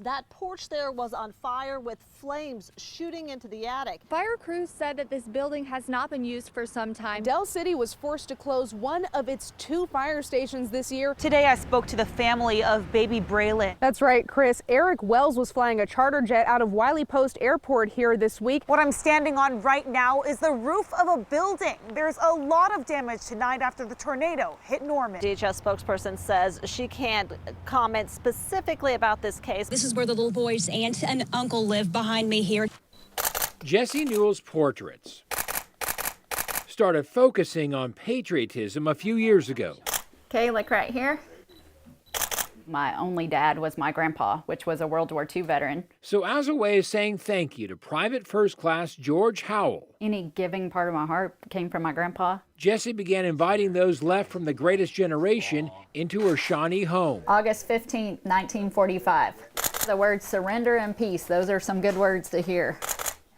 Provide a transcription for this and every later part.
That porch there was on fire with flames shooting into the attic. Fire crews said that this building has not been used for some time. Del City was forced to close one of its 2 fire stations this year. Today I spoke to the family of baby Braylon. That's right, Chris. Eric Wells was flying a charter jet out of Wiley Post Airport here this week. What I'm standing on right now is the roof of a building. There's a lot of damage tonight after the tornado hit Norman. DHS spokesperson says she can't comment specifically about this case. This is where the little boy's aunt and uncle live behind me here. Jesse Newell's portraits started focusing on patriotism a few years ago. Okay, like right here. My only dad was my grandpa, which was a World War II veteran. So as a way of saying thank you to Private First Class George Howell, Any giving part of my heart came from my grandpa. Jesse began inviting those left from the greatest generation into her Shawnee home. August 15th, 1945. The words surrender and peace, those are some good words to hear.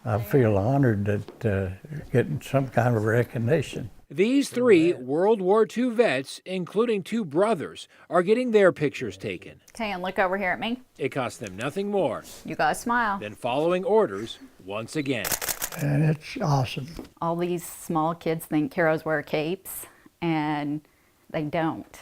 I feel honored that getting some kind of recognition. These 3 World War II vets, including 2 brothers, are getting their pictures taken. Okay, and look over here at me. It cost them nothing more You guys smile. than following orders once again. And it's awesome. All these small kids think heroes wear capes, and they don't.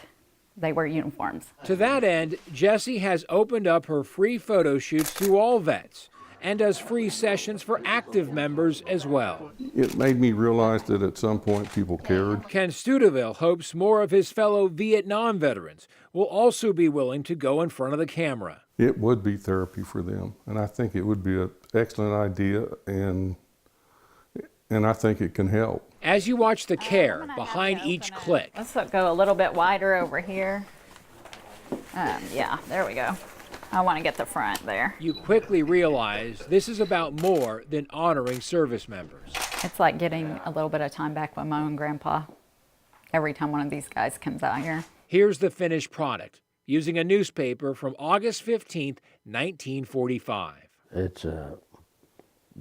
They wear uniforms. To that end, Jessie has opened up her free photo shoots to all vets and does free sessions for active members as well. It made me realize that at some point people cared. Ken Studeville hopes more of his fellow Vietnam veterans will also be willing to go in front of the camera. It would be therapy for them, and I think it would be an excellent idea, and I think it can help. As you watch the care behind each click, Let's go a little bit wider over here. Yeah, there we go. I want to get the front there. you quickly realize this is about more than honoring service members. It's like getting a little bit of time back with my own grandpa every time one of these guys comes out here. Here's the finished product, using a newspaper from August 15th, 1945. It's a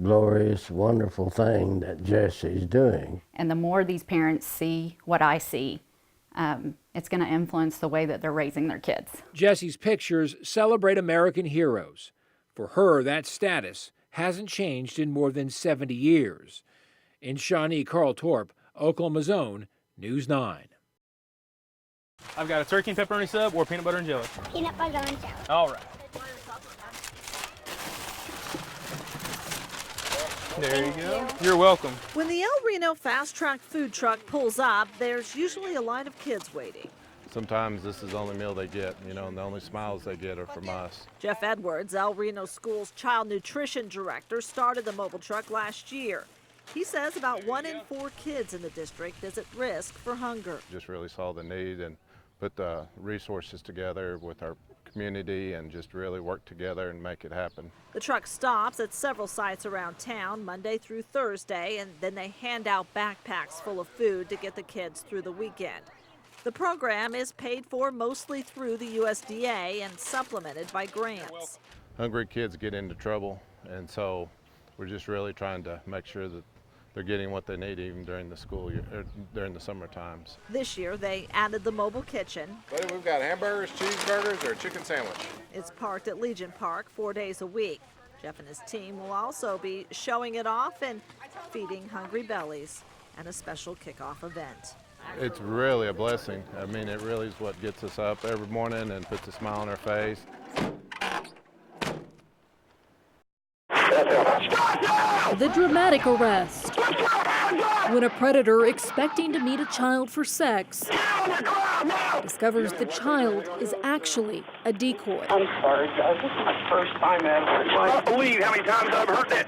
glorious, wonderful thing that Jesse's doing. And the more these parents see what I see, it's going to influence the way that they're raising their kids. Jessie's pictures celebrate American heroes. For her, that status hasn't changed in more than 70 years. In Shawnee, Carl Torp, Oklahoma's Own, News 9. I've got a turkey and pepperoni sub or peanut butter and jelly. Peanut butter and jelly. All right. There you go. You're welcome. When the El Reno Fast Track food truck pulls up, there's usually a line of kids waiting. Sometimes this is the only meal they get, and the only smiles they get are from us. Jeff Edwards, El Reno School's child nutrition director, started the mobile truck last year. He says about 1 in 4 kids in the district is at risk for hunger. Just really saw the need and put the resources together with our community and just really work together and make it happen. The truck stops at several sites around town Monday through Thursday, and then they hand out backpacks full of food to get the kids through the weekend. The program is paid for mostly through the USDA and supplemented by grants. Hungry kids get into trouble, and so we're just really trying to make sure that they're getting what they need even during the school year, during the summer times. This year they added the mobile kitchen. We've got hamburgers, cheeseburgers, or a chicken sandwich. It's parked at Legion Park 4 days a week. Jeff and his team will also be showing it off and feeding hungry bellies at a special kickoff event. It's really a blessing. I mean, it really is what gets us up every morning and puts a smile on our face. The dramatic arrest. When a predator expecting to meet a child for sex discovers the child is actually a decoy. I'm sorry, guys. This is my first time ever. I can't believe how many times I've heard this.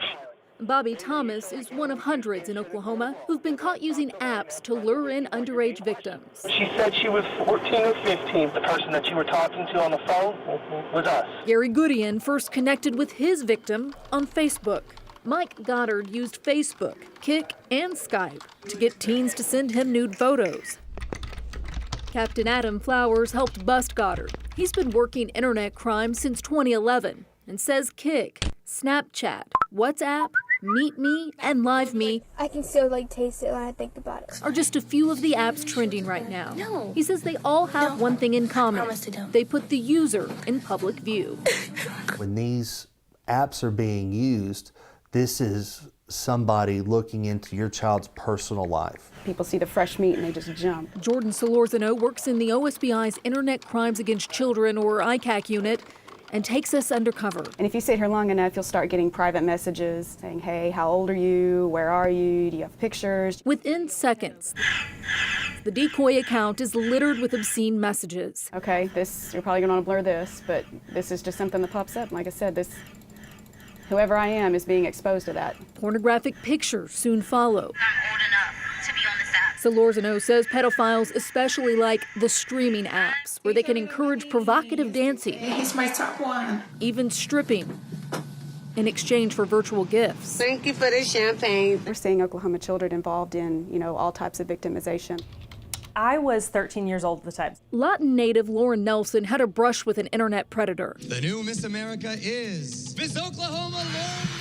Bobby Thomas is one of hundreds in Oklahoma who've been caught using apps to lure in underage victims. She said she was 14 or 15. The person that you were talking to on the phone was us. Gary Goodian first connected with his victim on Facebook. Mike Goddard used Facebook, Kik, and Skype to get teens to send him nude photos. Captain Adam Flowers helped bust Goddard. He's been working internet crime since 2011 and says Kik, Snapchat, WhatsApp, Meet Me, and Live Me I can still taste it when I think about it. are just a few of the apps trending right now. No. He says they all have one thing in common. They put the user in public view. When these apps are being used, this is somebody looking into your child's personal life. People see the fresh meat and they just jump. Jordan Solorzano works in the OSBI's Internet Crimes Against Children, or ICAC unit, and takes us undercover. And if you sit here long enough, you'll start getting private messages saying, hey, how old are you? Where are you? Do you have pictures? Within seconds, the decoy account is littered with obscene messages. Okay, you're probably gonna want to blur this, but this is just something that pops up. Like I said, whoever I am is being exposed to that. Pornographic pictures soon follow. Solorzano says pedophiles especially like the streaming apps, where they can encourage provocative dancing. He's my top one. Even stripping in exchange for virtual gifts. Thank you for the champagne. We're seeing Oklahoma children involved in, all types of victimization. I was 13 years old at the time. Latin native Lauren Nelson had a brush with an internet predator. The new Miss America is Miss Oklahoma Lauren Nelson.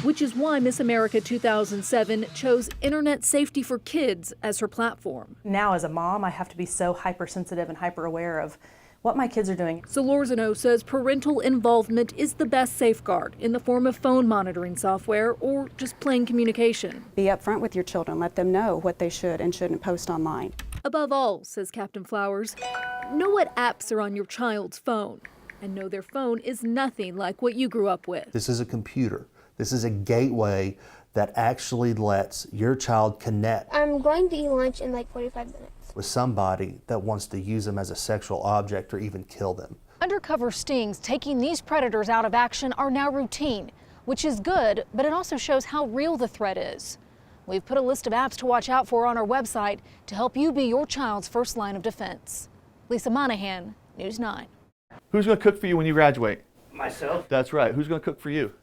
Which is why Miss America 2007 chose Internet Safety for Kids as her platform. Now as a mom, I have to be so hypersensitive and hyper aware of what my kids are doing. Solorzano says parental involvement is the best safeguard in the form of phone monitoring software or just plain communication. Be upfront with your children. Let them know what they should and shouldn't post online. Above all, says Captain Flowers, know what apps are on your child's phone and know their phone is nothing like what you grew up with. This is a computer. This is a gateway that actually lets your child connect I'm going to eat lunch in 45 minutes. with somebody that wants to use them as a sexual object or even kill them. Undercover stings taking these predators out of action are now routine, which is good, but it also shows how real the threat is. We've put a list of apps to watch out for on our website to help you be your child's first line of defense. Lisa Monahan, News 9. Who's going to cook for you when you graduate? Myself. That's right. Who's going to cook for you?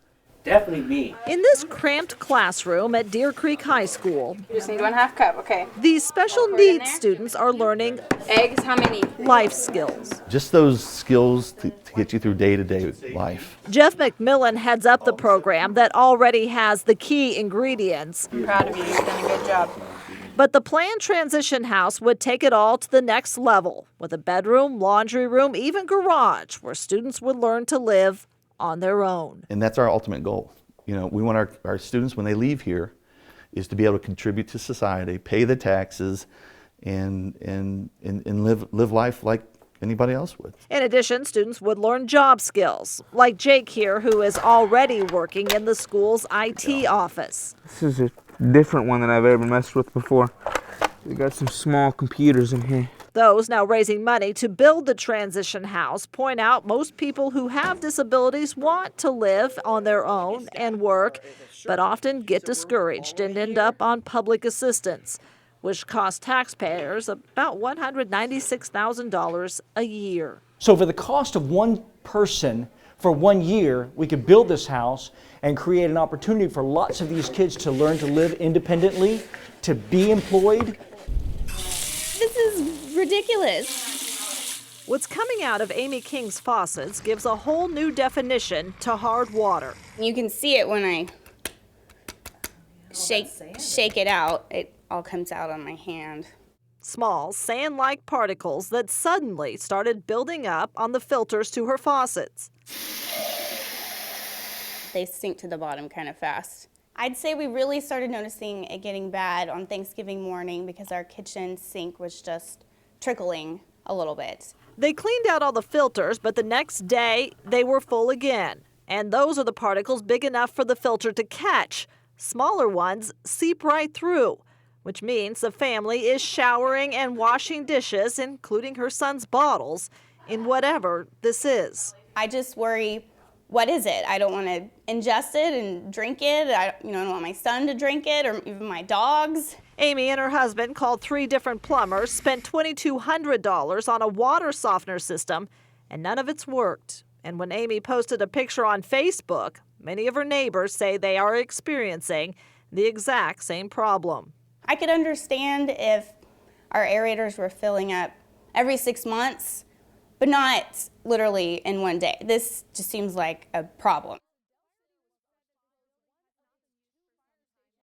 Definitely me. In this cramped classroom at Deer Creek High School, You just need 1/2 cup, okay. these special needs students are learning Eggs, how many? life skills. Just those skills to get you through day-to-day life. Jeff McMillan heads up the program that already has the key ingredients. I'm proud of you. You've done a good job. But the planned transition house would take it all to the next level, with a bedroom, laundry room, even garage, where students would learn to live on their own. And that's our ultimate goal. We want our students, when they leave here, is to be able to contribute to society, pay the taxes, and live life like anybody else would. In addition, students would learn job skills, like Jake here, who is already working in the school's IT office. This is a different one than I've ever messed with before. We got some small computers in here. Those now raising money to build the transition house point out most people who have disabilities want to live on their own and work, but often get discouraged and end up on public assistance, which costs taxpayers about $196,000 a year. So for the cost of one person for 1 year, we could build this house and create an opportunity for lots of these kids to learn to live independently, to be employed. This is ridiculous. What's coming out of Amy King's faucets gives a whole new definition to hard water. You can see it when I shake it out. It all comes out on my hand. Small, sand-like particles that suddenly started building up on the filters to her faucets. They sink to the bottom kind of fast. I'd say we really started noticing it getting bad on Thanksgiving morning because our kitchen sink was just trickling a little bit. They cleaned out all the filters, but the next day they were full again. And those are the particles big enough for the filter to catch. Smaller ones seep right through, which means the family is showering and washing dishes, including her son's bottles, in whatever this is. I just worry, what is it? I don't want to ingest it and drink it. I don't want my son to drink it or even my dogs. Amy and her husband called 3 different plumbers, spent $2,200 on a water softener system, and none of it's worked. And when Amy posted a picture on Facebook, many of her neighbors say they are experiencing the exact same problem. I could understand if our aerators were filling up every 6 months, but not literally in one day. This just seems like a problem.